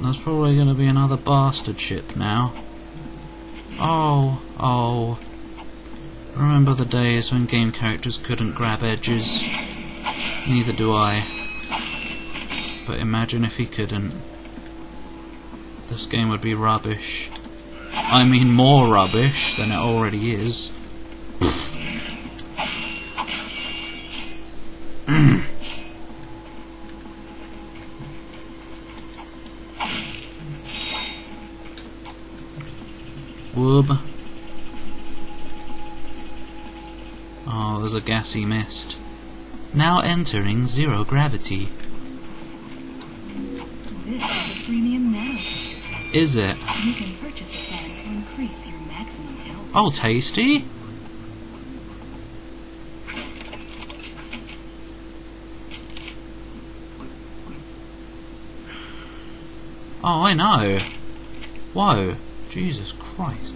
There's probably going to be another bastard ship now. Oh. Remember the days when game characters couldn't grab edges? Neither do I. But imagine if he couldn't. This game would be rubbish. I mean more rubbish than it already is. Whoop. Oh, there's a gassy mist. Now entering zero gravity. This is a premium nanotech. Is it? You can purchase a pen to increase your maximum health. Oh, tasty. Oh, I know. Whoa. Jesus Christ.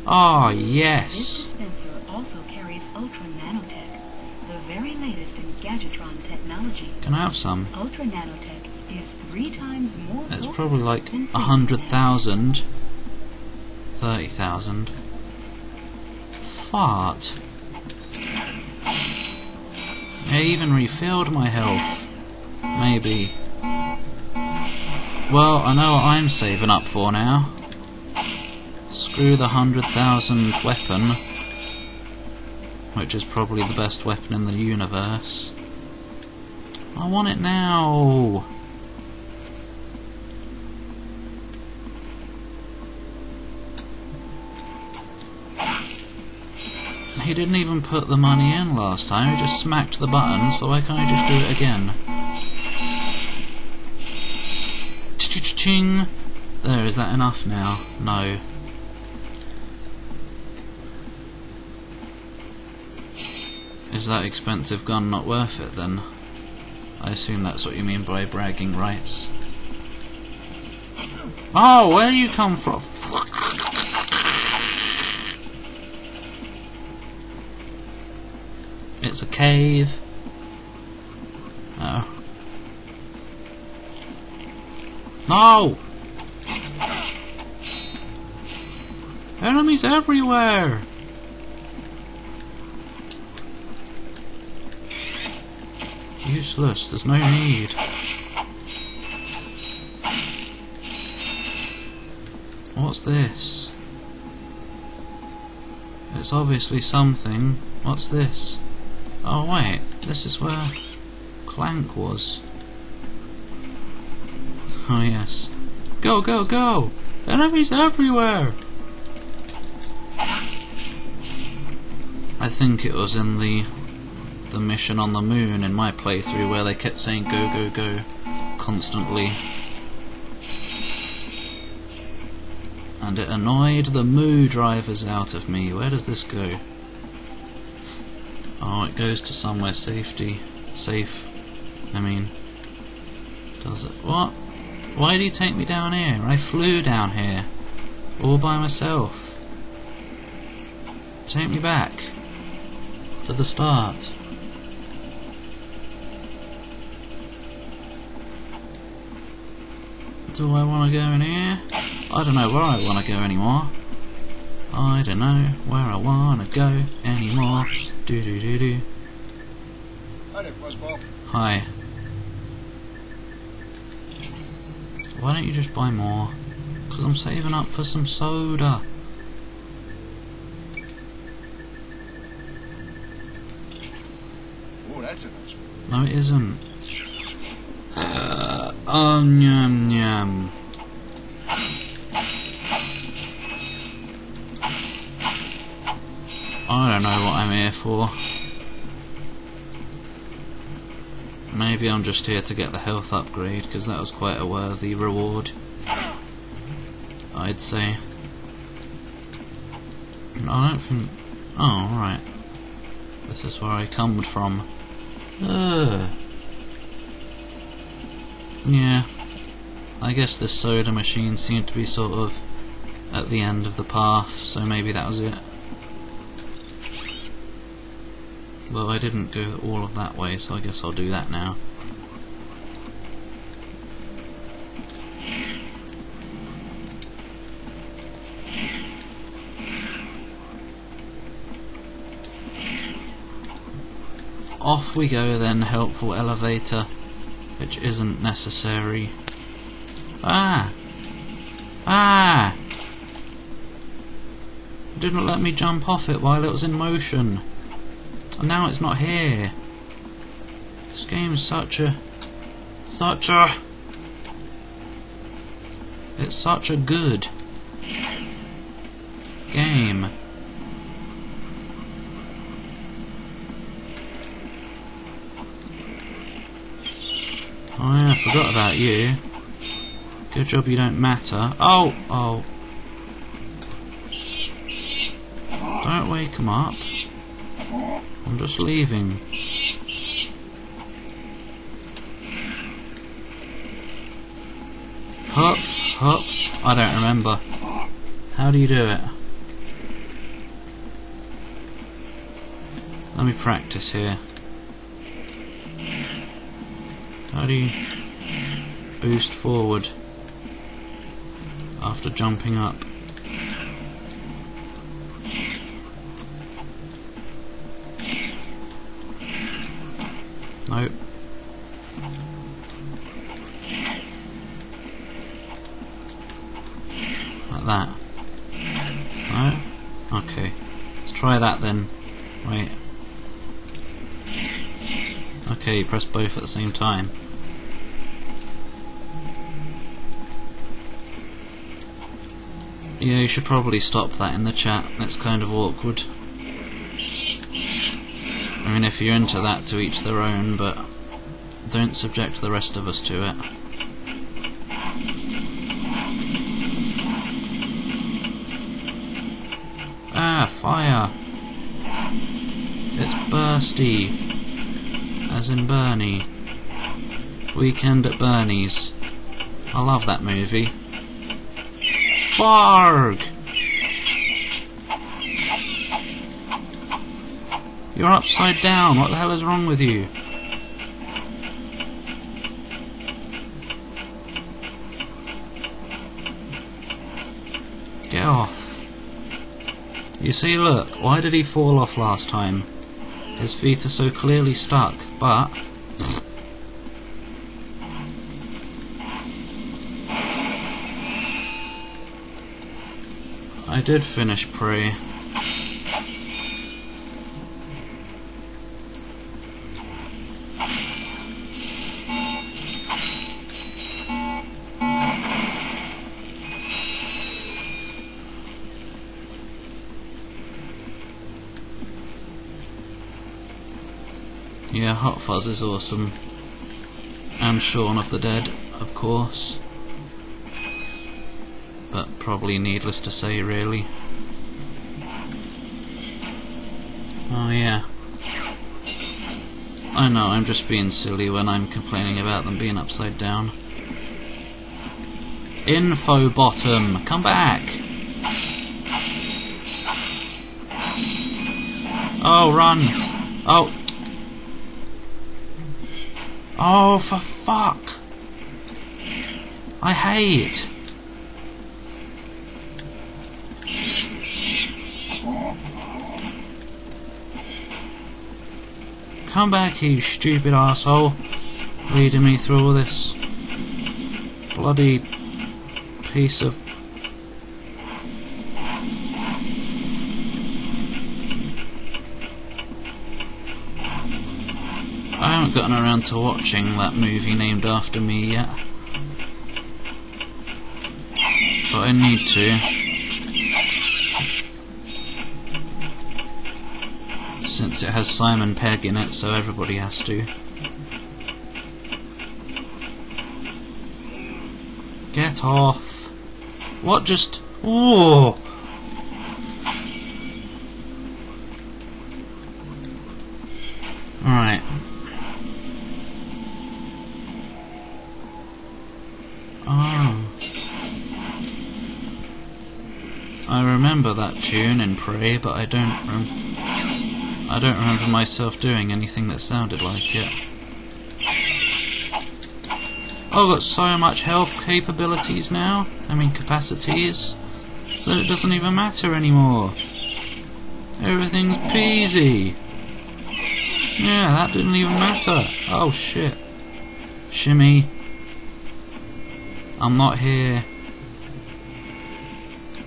Oh, yes. This dispenser also carries Ultra Nanotech, the very latest in Gadgetron technology. Can I have some? Ultra Nanotech is 3 times more It's potent probably like than 100,000. 30,000. Fart. I even refilled my health. Maybe. Well, I know what I'm saving up for now. Screw the 100,000 weapon, which is probably the best weapon in the universe. I want it now. He didn't even put the money in last time, he just smacked the button, so why can't I just do it again? Ch-ch-ching! There, is that enough now? No. Is that expensive gun not worth it then? I assume that's what you mean by bragging rights. Oh, where do you come from? It's a cave. Oh. No! Enemies everywhere! Useless, there's no need. What's this? It's obviously something. What's this? Oh wait, this is where Clank was. Oh yes. Go, go, go! Enemies everywhere! I think it was in the mission on the moon in my playthrough where they kept saying go, go, go constantly. And it annoyed the moo drivers out of me. Where does this go? Oh, it goes to somewhere safe. I mean, does it? What? Why did he take me down here? I flew down here all by myself. Take me back to the start. Do I want to go in here? I don't know where I want to go anymore. I don't know where I want to go anymore. Do do do do. Hi there, Fuzzball. Hi. Why don't you just buy more? Because I'm saving up for some soda. Oh, that's a nice one. No, it isn't. Oh, nyam nyam. I don't know what I'm here for. Maybe I'm just here to get the health upgrade, because that was quite a worthy reward, I'd say. I don't think... Oh, right. This is where I come from. Yeah. I guess this soda machine seemed to be sort of at the end of the path, so maybe that was it. Well, I didn't go all of that way, so I guess I'll do that now. Off we go then, helpful elevator, which isn't necessary. Ah! Ah! It didn't let me jump off it while it was in motion. And now it's not here. This game's such a it's such a good game. Oh yeah, I forgot about you. Good job you don't matter. Oh! Oh! Don't wake him up. I'm just leaving. Hop, hop. I don't remember. How do you do it? Let me practice here. How do you boost forward after jumping up? Nope. Like that. No? Okay. Let's try that then. Wait. Okay, you press both at the same time. Yeah, you should probably stop that in the chat. That's kind of awkward. I mean, if you're into that, to each their own, but don't subject the rest of us to it. Ah, fire! It's bursty, as in Bernie. Weekend at Bernie's. I love that movie. Barg! You're upside down, what the hell is wrong with you? Get off. You see, look, why did he fall off last time? His feet are so clearly stuck, but... I did finish Prey. Yeah, Hot Fuzz is awesome. And Shaun of the Dead, of course. But probably needless to say, really. Oh yeah. I know, I'm just being silly when I'm complaining about them being upside down. Info bottom, come back! Oh, run! Oh! Oh, for fuck! I hate! Come back, you stupid arsehole, leading me through all this bloody piece of... I haven't gotten around to watching that movie named after me yet, but I need to. Since it has Simon Pegg in it, so everybody has to. Get off! What just... Whoa! Alright. Oh. I remember that tune in Prey, but I don't remember myself doing anything that sounded like it. Oh, I've got so much health capabilities now, capacities, that it doesn't even matter anymore. Everything's peasy. Yeah, that didn't even matter. Oh shit. Shimmy. I'm not here.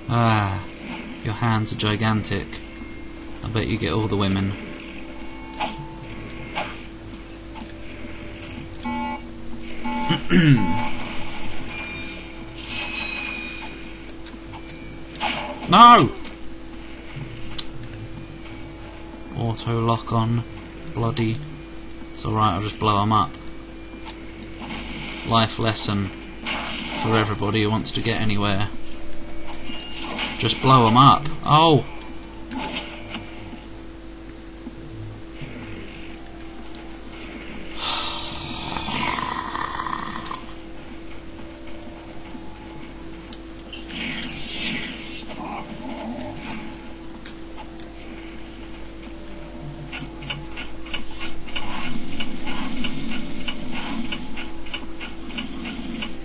Ah, your hands are gigantic. I bet you get all the women. No! Auto lock on. Bloody. It's alright, I'll just blow them up. Life lesson for everybody who wants to get anywhere. Just blow them up. Oh!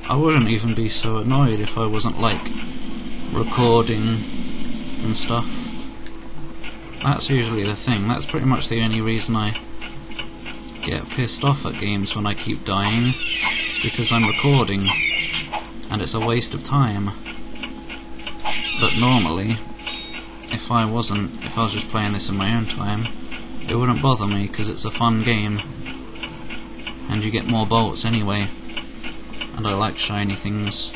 I wouldn't even be so annoyed if I wasn't, like, recording and stuff. That's usually the thing. That's pretty much the only reason I get pissed off at games when I keep dying. It's because I'm recording, and it's a waste of time. But normally, if I was just playing this in my own time, it wouldn't bother me, because it's a fun game. And you get more bolts anyway. And I like shiny things.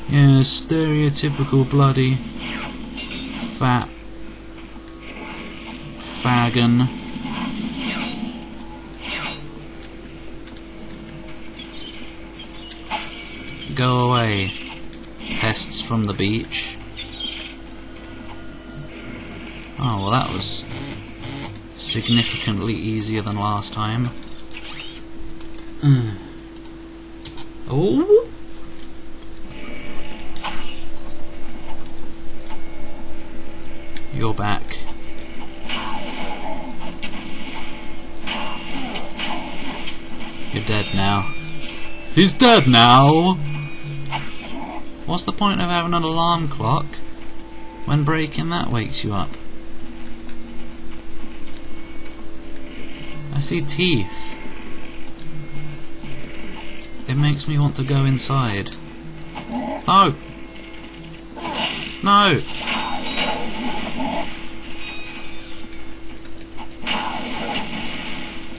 Yeah, stereotypical bloody fat faggon. Go away, pests from the beach. Oh, well, that was significantly easier than last time. Oh! You're back. You're dead now. He's dead now! What's the point of having an alarm clock when breaking that wakes you up? I see teeth. It makes me want to go inside. No! No!